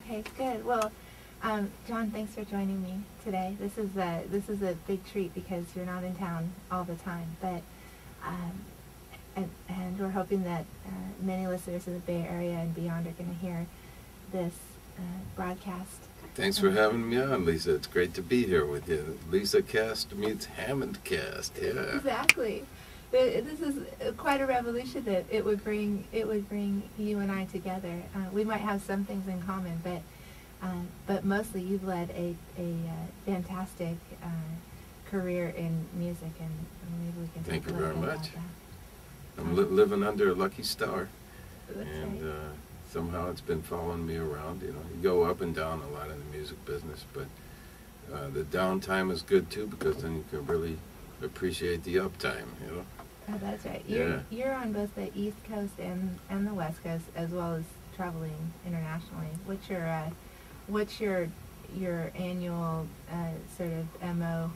Okay, good. Well, John, thanks for joining me today. This is a big treat because you're not in town all the time, but and we're hoping that many listeners in the Bay Area and beyond are going to hear this broadcast. Thanks for having me on, Lisa. It's great to be here with you. LisaCast meets HammondCast. Yeah. Exactly. This is quite a revolution that it would bring you and I together. We might have some things in common, but mostly you've led a fantastic career in music, and maybe we can Thank talk you a little very bit much. about that. I'm living under a lucky star, That's and right. somehow it's been following me around. You know, you go up and down a lot in the music business, but the downtime is good too, because then you can really appreciate the uptime. You know. Oh, that's right. Yeah. You're on both the East Coast and the West Coast, as well as traveling internationally. What's your annual sort of MO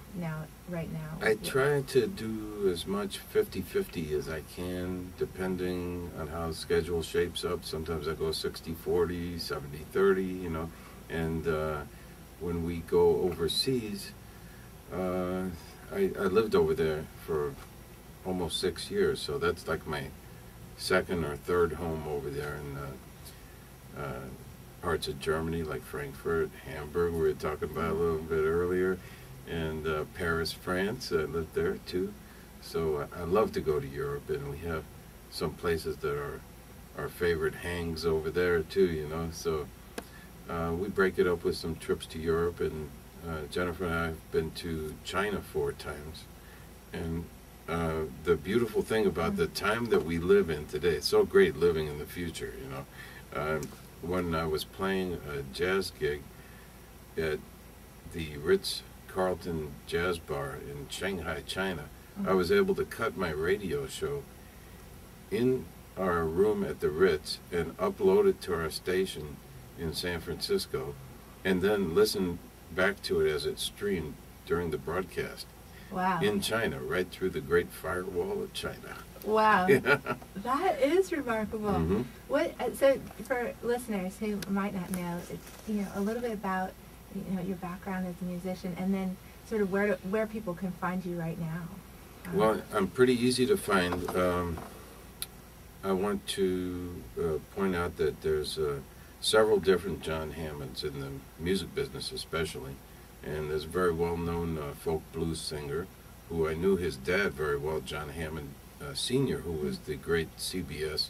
right now? I try to do as much 50-50 as I can, depending on how the schedule shapes up. Sometimes I go 60-40, 70-30, you know. And when we go overseas, I lived over there for almost 6 years, so that's like my second or third home over there in parts of Germany, like Frankfurt, Hamburg, we were talking about a little bit earlier, and Paris, France. I lived there too. So I love to go to Europe, and we have some places that are our favorite hangs over there too, you know. So we break it up with some trips to Europe, and Jennifer and I have been to China 4 times. And the beautiful thing about the time that we live in today, it's so great living in the future, you know. When I was playing a jazz gig at the Ritz-Carlton Jazz Bar in Shanghai, China, I was able to cut my radio show in our room at the Ritz and upload it to our station in San Francisco, and then listen back to it as it streamed during the broadcast. Wow. In China, right through the Great Firewall of China. Wow. Yeah. That is remarkable. Mm-hmm. So for listeners who might not know, a little bit about your background as a musician, and then sort of where people can find you right now. Well, I'm pretty easy to find. I want to point out that there's several different John Hammonds in the music business, especially. And there's a very well-known folk blues singer who I knew his dad very well, John Hammond Sr., who was the great CBS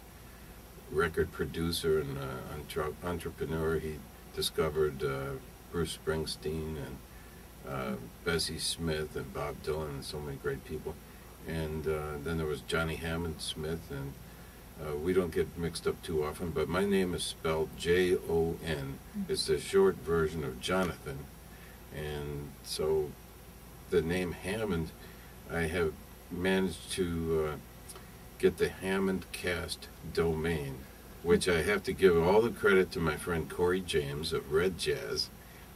record producer and entrepreneur. He discovered Bruce Springsteen and Bessie Smith and Bob Dylan and so many great people. And then there was Johnny Hammond Smith, and we don't get mixed up too often, but my name is spelled Jon. It's the short version of Jonathan. And so the name Hammond, I have managed to get the HammondCast domain, which I have to give all the credit to my friend Corey James of Red Jazz.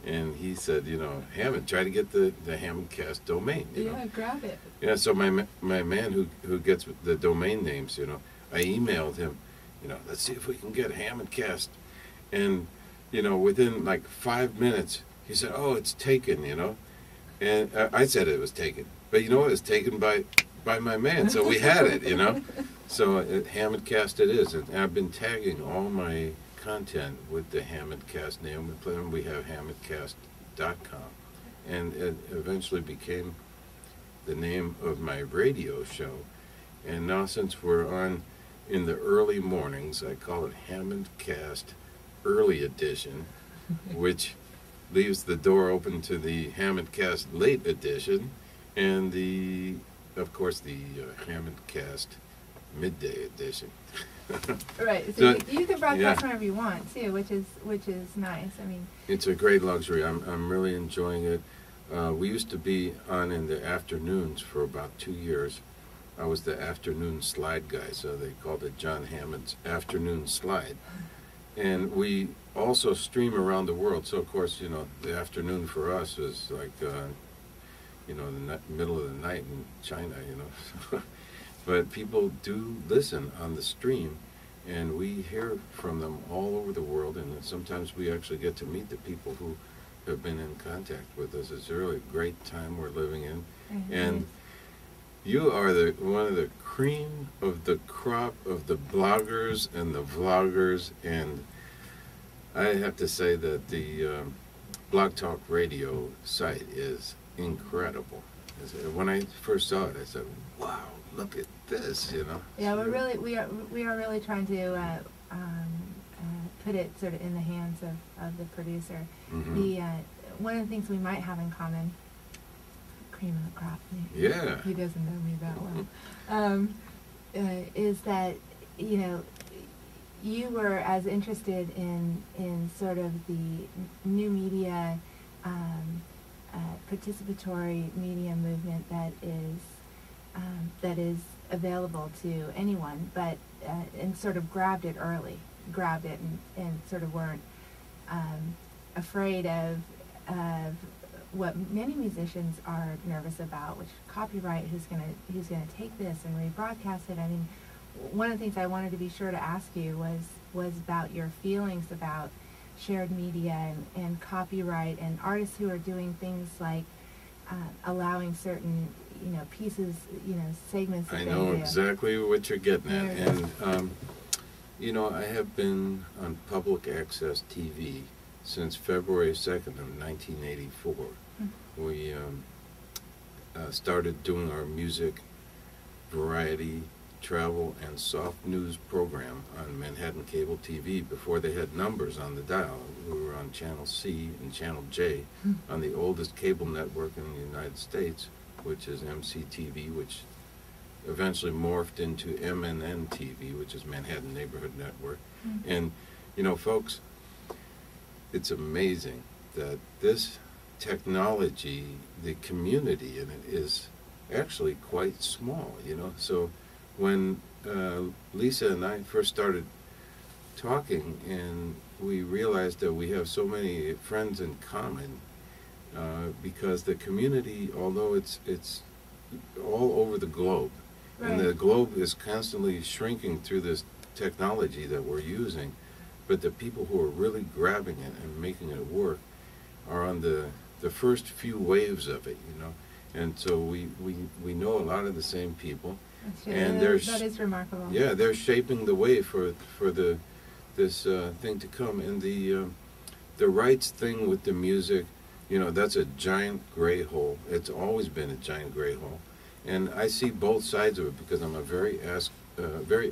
And he said, Hammond, try to get the HammondCast domain. You know? Grab it. Yeah, so my man who gets the domain names, I emailed him, let's see if we can get HammondCast. And, within like 5 minutes, he said, oh, it's taken, And I said it was taken. But it was taken by my man, so we had it, So HammondCast it is. And I've been tagging all my content with the HammondCast name. We have HammondCast.com. And it eventually became the name of my radio show. And now since we're on in the early mornings, I call it HammondCast Early Edition, which leaves the door open to the HammondCast Late Edition, and of course, the HammondCast Midday Edition. Right. So you can broadcast whenever you want too, which is nice. I mean, it's a great luxury. I'm really enjoying it. We used to be on in the afternoons for about 2 years. I was the afternoon slide guy, so they called it John Hammond's Afternoon Slide. And we also stream around the world. So, of course, the afternoon for us is like, the middle of the night in China, But people do listen on the stream. and we hear from them all over the world, and sometimes we actually get to meet the people who have been in contact with us. It's really a great time we're living in. Mm-hmm. And you are one of the cream of the crop of the bloggers and the vloggers, and I have to say that the BlogTalkRadio site is incredible. When I first saw it, I said, "Wow, look at this!" You know. Yeah, we are really trying to put it sort of in the hands of the producer. Mm-hmm. One of the things we might have in common, cream of the crop. Yeah. He doesn't know me that well. Is that, you know, you were as interested in sort of the new media, participatory media movement that is available to anyone, but and sort of grabbed it and sort of weren't afraid of what many musicians are nervous about, which copyright, who's gonna take this and rebroadcast it. I mean, one of the things I wanted to be sure to ask you was about your feelings about shared media and copyright and artists who are doing things like allowing certain, you know, pieces, you know, segments that I they know do. exactly what you're getting at. There And, you know, I have been on public access TV since February 2nd of 1984. We started doing our music, variety, travel, and soft news program on Manhattan Cable TV before they had numbers on the dial. We were on Channel C and Channel J on the oldest cable network in the United States, which is MCTV, which eventually morphed into MNN TV, which is Manhattan Neighborhood Network. And, you know, folks, it's amazing that this technology, the community in it is actually quite small, you know. So when Lisa and I first started talking and we realized that we have so many friends in common, because the community, although it's all over the globe, Right. and the globe is constantly shrinking through this technology that we're using, but the people who are really grabbing it and making it work are on the first few waves of it, you know. And so we know a lot of the same people. That's true. And that is remarkable. Yeah, they're shaping the way for this thing to come. And the rights thing with the music, you know, that's a giant gray hole. It's always been a giant gray hole. And I see both sides of it because I'm a very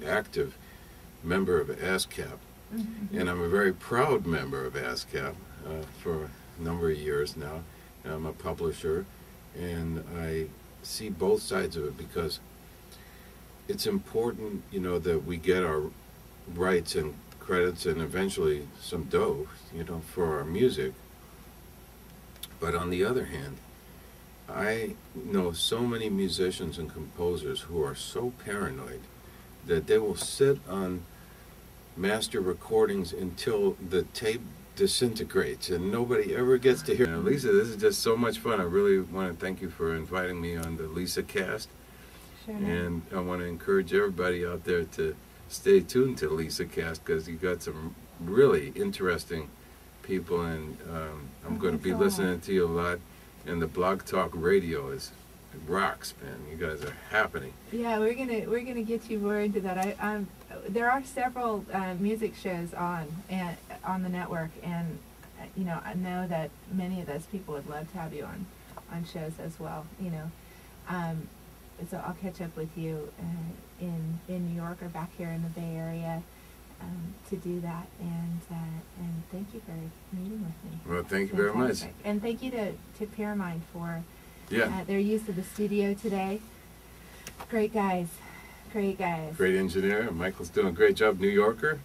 active member of ASCAP. Mm-hmm. And I'm a very proud member of ASCAP for a number of years now. And I'm a publisher, and I see both sides of it because it's important, you know, that we get our rights and credits and eventually some dough, you know, for our music. But on the other hand, I know so many musicians and composers who are so paranoid that they will sit on master recordings until the tape disintegrates and nobody ever gets to hear. Now, Lisa, this is just so much fun. I really want to thank you for inviting me on the LisaCast. Sure. And I want to encourage everybody out there to stay tuned to LisaCast because you got some really interesting people, and I'm going to be listening to you a lot. And the BlogTalkRadio it rocks, man. You guys are happening. Yeah, we're gonna get you more into that. There are several music shows on the network, and you know, I know that many of those people would love to have you on shows as well. You know, so I'll catch up with you in New York or back here in the Bay Area to do that. And thank you for meeting with me. Well, thank you very much. And thank you to Paramount for Yeah. their use of the studio today. Great guys. Great guys. Great engineer. Michael's doing a great job. New Yorker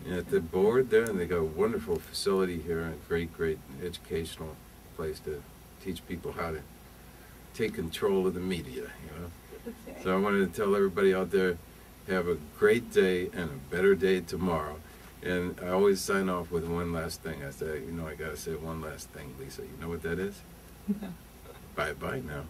at the board there, and they got a wonderful facility here, a great educational place to teach people how to take control of the media, you know. That's So I wanted to tell everybody out there, have a great day and a better day tomorrow. And I always sign off with one last thing. I say, you know, I got to say one last thing, Lisa. You know what that is? No. Bye-bye now.